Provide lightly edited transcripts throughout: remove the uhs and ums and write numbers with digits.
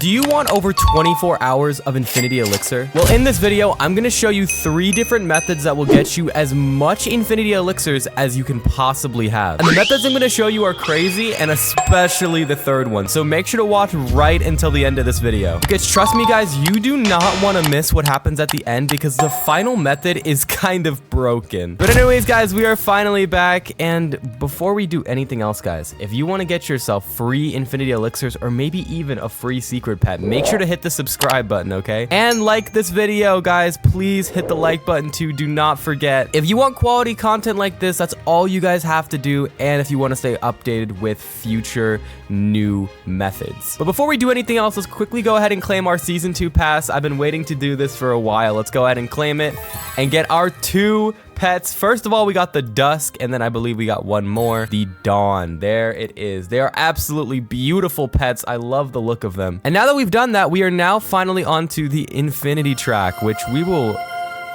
Do you want over 24 hours of Infinity Elixir? Well, in this video, I'm gonna show you 3 different methods that will get you as much Infinity Elixirs as you can possibly have. And the methods I'm gonna show you are crazy, and especially the third one. So make sure to watch right until the end of this video. Because trust me guys, you do not wanna miss what happens at the end because the final method is kind of broken. But anyways guys, we are finally back, and before we do anything else guys, if you wanna get yourself free Infinity Elixirs or maybe even a free secret pet, make sure to hit the subscribe button, okay? And like this video, guys. Please hit the like button too. Do not forget. If you want quality content like this, that's all you guys have to do. And if you want to stay updated with future new methods. But before we do anything else, let's quickly go ahead and claim our Season 2 pass. I've been waiting to do this for a while. Let's go ahead and claim it and get our 2 pets. First of all, we got the Dusk, and then I believe we got one more, the Dawn. There it is. They are absolutely beautiful pets. I love the look of them. And now that we've done that, we are now finally onto the Infinity track, which we will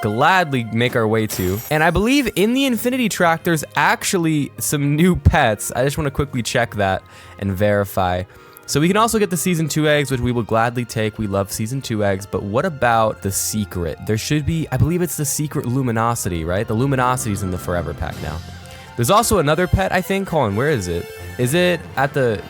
gladly make our way to. And I believe in the Infinity track, there's actually some new pets. I just want to quickly check that and verify. So we can also get the Season 2 eggs, which we will gladly take. We love Season 2 eggs, but what about the secret? There should be, I believe it's the secret Luminosity, right? The Luminosity's in the Forever pack now. There's also another pet, I think. Hold on, where is it? Is it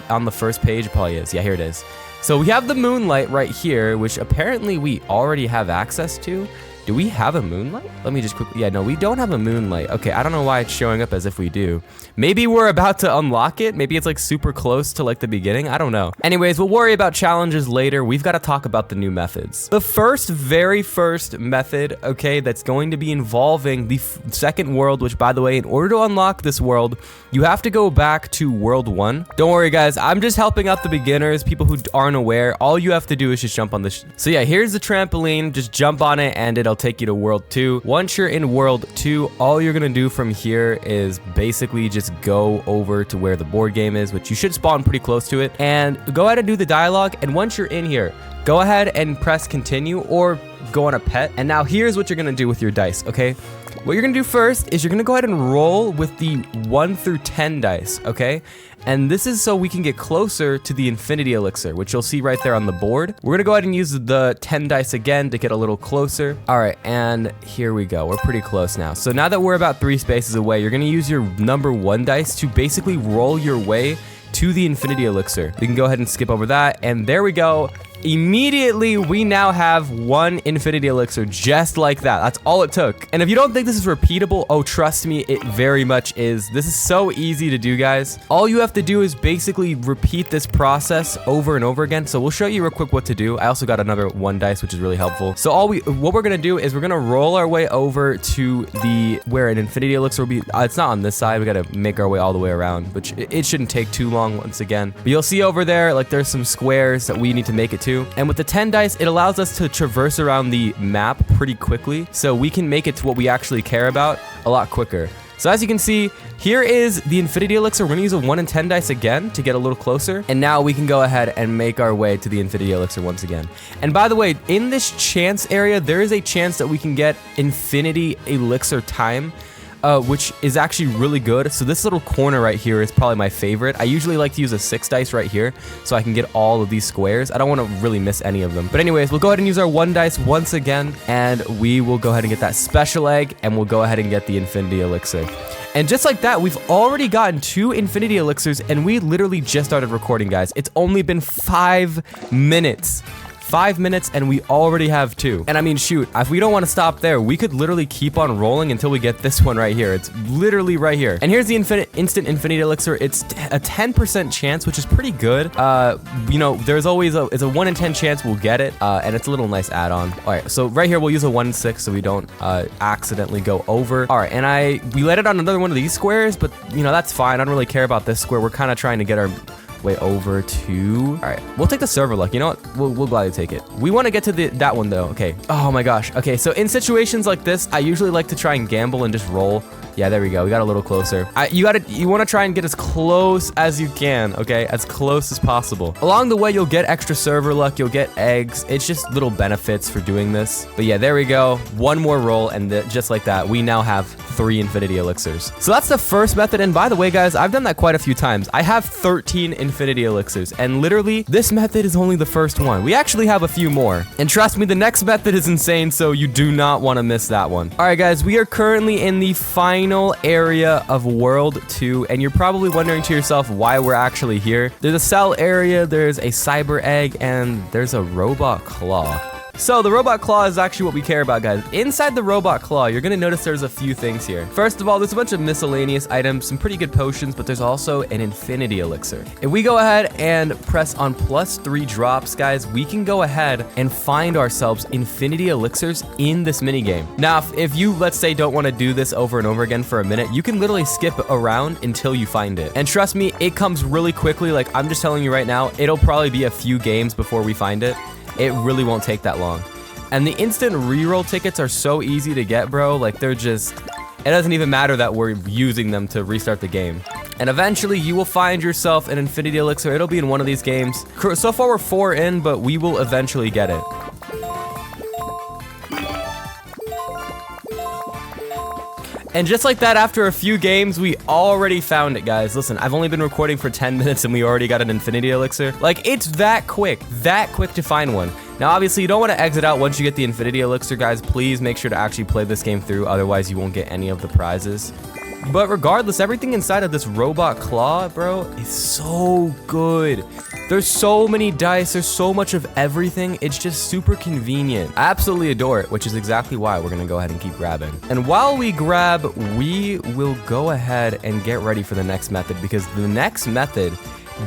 on the first page? It probably is. Yeah, here it is. So we have the Moonlight right here, which apparently we already have access to. Do we have a Moonlight? Let me just quickly, yeah, no, we don't have a Moonlight. Okay, I don't know why it's showing up as if we do. Maybe we're about to unlock it. Maybe it's like super close to like the beginning. I don't know. Anyways, we'll worry about challenges later. We've got to talk about the new methods. The very first method, okay, that's going to be involving the second world, which by the way, in order to unlock this world, you have to go back to World 1. Don't worry guys, I'm just helping out the beginners, people who aren't aware. All you have to do is just jump on this. So yeah, here's the trampoline. Just jump on it and it'll take you to World 2. Once you're in World 2, all you're gonna do from here is basically just go over to where the board game is, which you should spawn pretty close to it, and go ahead and do the dialogue. And once you're in here, go ahead and press continue or go on a pet. And now here's what you're gonna do with your dice, okay? What you're gonna do first is you're gonna go ahead and roll with the 1 through 10 dice, okay? And this is so we can get closer to the Infinity Elixir, which you'll see right there on the board. We're gonna go ahead and use the 10 dice again to get a little closer. All right, and here we go. We're pretty close now. So now that we're about 3 spaces away, you're gonna use your number 1 dice to basically roll your way to the Infinity Elixir. We can go ahead and skip over that, and there we go. Immediately, we now have 1 Infinity Elixir just like that. That's all it took. And if you don't think this is repeatable, oh, trust me, it very much is. This is so easy to do, guys. All you have to do is basically repeat this process over and over again. So we'll show you real quick what to do. I also got another 1 dice, which is really helpful. So what we're gonna do is we're gonna roll our way over to where an Infinity Elixir will be. It's not on this side. We gotta make our way all the way around, which it shouldn't take too long once again. But you'll see over there, like there's some squares that we need to make it to. And with the 10 dice, it allows us to traverse around the map pretty quickly, so we can make it to what we actually care about a lot quicker. So as you can see, here is the Infinity Elixir. We're gonna use a 1 and 10 dice again to get a little closer. And now we can go ahead and make our way to the Infinity Elixir once again. And by the way, in this chance area, there is a chance that we can get Infinity Elixir time, which is actually really good. So this little corner right here is probably my favorite. I usually like to use a 6 dice right here so I can get all of these squares. I don't want to really miss any of them. But anyways, we'll go ahead and use our 1 dice once again, and we will go ahead and get that special egg, and we'll go ahead and get the Infinity Elixir. And just like that, we've already gotten 2 Infinity Elixirs, and we literally just started recording, guys. It's only been 5 minutes. 5 minutes and we already have 2. And I mean, shoot, if we don't want to stop there, we could literally keep on rolling until we get this one right here. It's literally right here. And here's the instant Infinity Elixir. It's a 10% chance, which is pretty good. You know, there's always it's a 1 in 10 chance we'll get it, and it's a little nice add-on. All right, so right here we'll use a 1 in 6 so we don't accidentally go over. All right, and we let it on another one of these squares, but you know, that's fine. I don't really care about this square. We're kind of trying to get our way over to, all right, we'll take the server luck. You know what, we'll gladly take it. We want to get to that one though. Okay, oh my gosh. Okay, so in situations like this, I usually like to try and gamble and just roll Yeah, there we go. We got a little closer. You want to try and get as close as you can, okay? As close as possible. Along the way, you'll get extra server luck. You'll get eggs. It's just little benefits for doing this. But yeah, there we go. One more roll, and just like that, we now have 3 Infinity Elixirs. So that's the first method, and by the way, guys, I've done that quite a few times. I have 13 Infinity Elixirs, and literally, this method is only the first one. We actually have a few more. And trust me, the next method is insane, so you do not want to miss that one. All right, guys, we are currently in the final area of World 2, and you're probably wondering to yourself why we're actually here. There's a cell area, there's a cyber egg, and there's a robot claw. So the robot claw is actually what we care about, guys. Inside the robot claw, you're gonna notice there's a few things here. First of all, there's a bunch of miscellaneous items, some pretty good potions, but there's also an Infinity Elixir. If we go ahead and press on +3 drops, guys, we can go ahead and find ourselves Infinity Elixirs in this minigame. Now, if you, let's say, don't wanna do this over and over again for a minute, you can literally skip around until you find it. And trust me, it comes really quickly. Like, I'm just telling you right now, it'll probably be a few games before we find it. It really won't take that long. And the instant reroll tickets are so easy to get, bro. Like, they're just, it doesn't even matter that we're using them to restart the game. And eventually you will find yourself an Infinity Elixir. It'll be in one of these games. So far we're 4 in, but we will eventually get it. And just like that, after a few games, we already found it, guys. Listen, I've only been recording for 10 minutes and we already got an Infinity Elixir. Like, it's that quick to find one. Now, obviously, you don't want to exit out once you get the Infinity Elixir, guys. Please make sure to actually play this game through, otherwise you won't get any of the prizes. But regardless, everything inside of this robot claw, bro, is so good. There's so many dice, there's so much of everything, it's just super convenient. I absolutely adore it, which is exactly why we're gonna go ahead and keep grabbing. And while we grab, we will go ahead and get ready for the next method, because the next method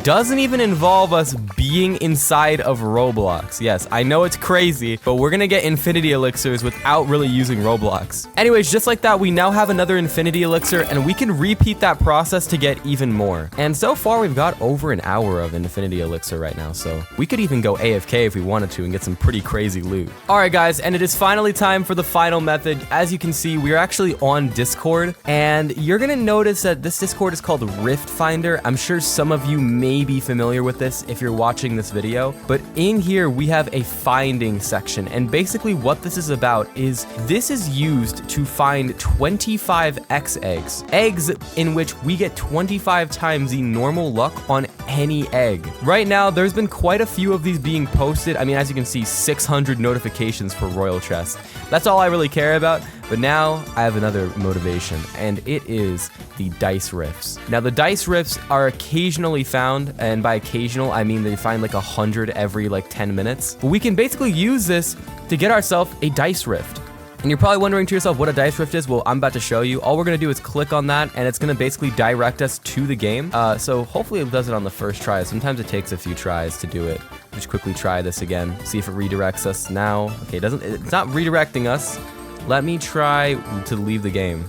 doesn't even involve us being inside of Roblox. Yes, I know it's crazy, but we're gonna get Infinity Elixirs without really using Roblox. Anyways, just like that, we now have another Infinity Elixir, and we can repeat that process to get even more. And so far, we've got over an hour of Infinity Elixir right now, so we could even go AFK if we wanted to and get some pretty crazy loot. All right, guys, and it is finally time for the final method. As you can see, we're actually on Discord, and you're gonna notice that this Discord is called Rift Finder. I'm sure some of you may be familiar with this if you're watching this video, but in here we have a finding section, and basically what this is about is this is used to find 25 X eggs in which we get 25 times the normal luck on any egg. Right now there's been quite a few of these being posted. I mean, as you can see, 600 notifications for Royal Chest. That's all I really care about. But now I have another motivation, and it is the dice rifts. Now, the dice rifts are occasionally found, and by occasional, I mean they find like 100 every like 10 minutes. But we can basically use this to get ourselves a dice rift. And you're probably wondering to yourself what a dice rift is. Well, I'm about to show you. All we're gonna do is click on that, and it's gonna basically direct us to the game. So hopefully it does it on the first try. Sometimes it takes a few tries to do it. Just quickly try this again. See if it redirects us now. Okay, it's not redirecting us. Let me try to leave the game.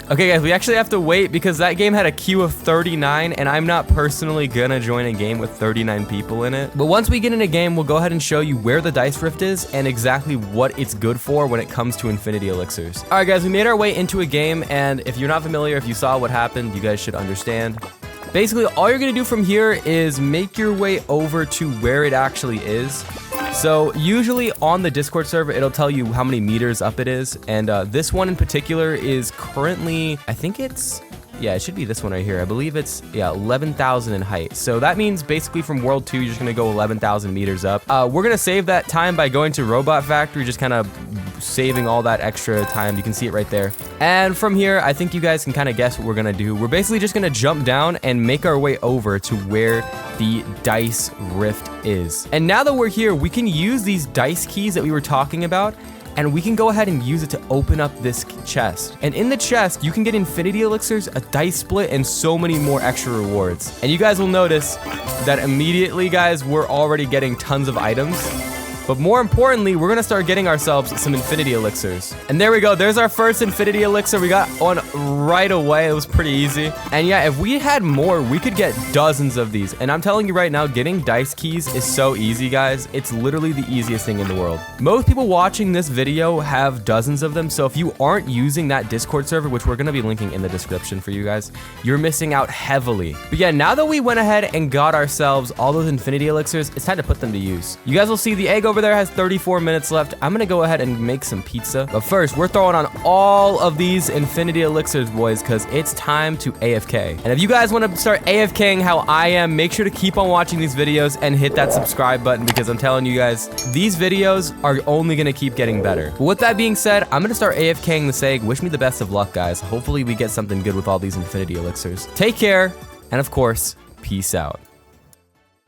Okay, guys, we actually have to wait because that game had a queue of 39, and I'm not personally gonna join a game with 39 people in it. But once we get in a game, we'll go ahead and show you where the dice rift is and exactly what it's good for when it comes to Infinity Elixirs. All right, guys, we made our way into a game, and if you're not familiar, if you saw what happened, you guys should understand. Basically, all you're gonna do from here is make your way over to where it actually is. So usually on the Discord server, it'll tell you how many meters up it is. And this one in particular is currently, I think it's, yeah, it should be this one right here. I believe it's, yeah, 11,000 in height. So that means basically from World 2, you're just gonna go 11,000 meters up. We're gonna save that time by going to Robot Factory, just kind of saving all that extra time. You can see it right there. And from here, I think you guys can kind of guess what we're gonna do. We're basically just gonna jump down and make our way over to where the dice rift is. And now that we're here, we can use these dice keys that we were talking about, and we can go ahead and use it to open up this chest. And in the chest, you can get Infinity Elixirs, a dice split, and so many more extra rewards. And you guys will notice that immediately, guys, we're already getting tons of items. But more importantly, we're gonna start getting ourselves some Infinity Elixirs. And there we go. There's our first Infinity Elixir. We got one right away. It was pretty easy. And yeah, if we had more, we could get dozens of these. And I'm telling you right now, getting dice keys is so easy, guys. It's literally the easiest thing in the world. Most people watching this video have dozens of them. So if you aren't using that Discord server, which we're gonna be linking in the description for you guys, you're missing out heavily. But yeah, now that we went ahead and got ourselves all those Infinity Elixirs, it's time to put them to use. You guys will see the egg over there has 34 minutes left. I'm gonna go ahead and make some pizza. But first, we're throwing on all of these Infinity Elixirs, boys, because it's time to AFK. And if you guys want to start AFKing how I am, make sure to keep on watching these videos and hit that subscribe button, because I'm telling you guys, these videos are only gonna keep getting better. But with that being said, I'm gonna start AFKing this egg. Wish me the best of luck, guys. Hopefully we get something good with all these Infinity Elixirs. Take care, and of course, peace out.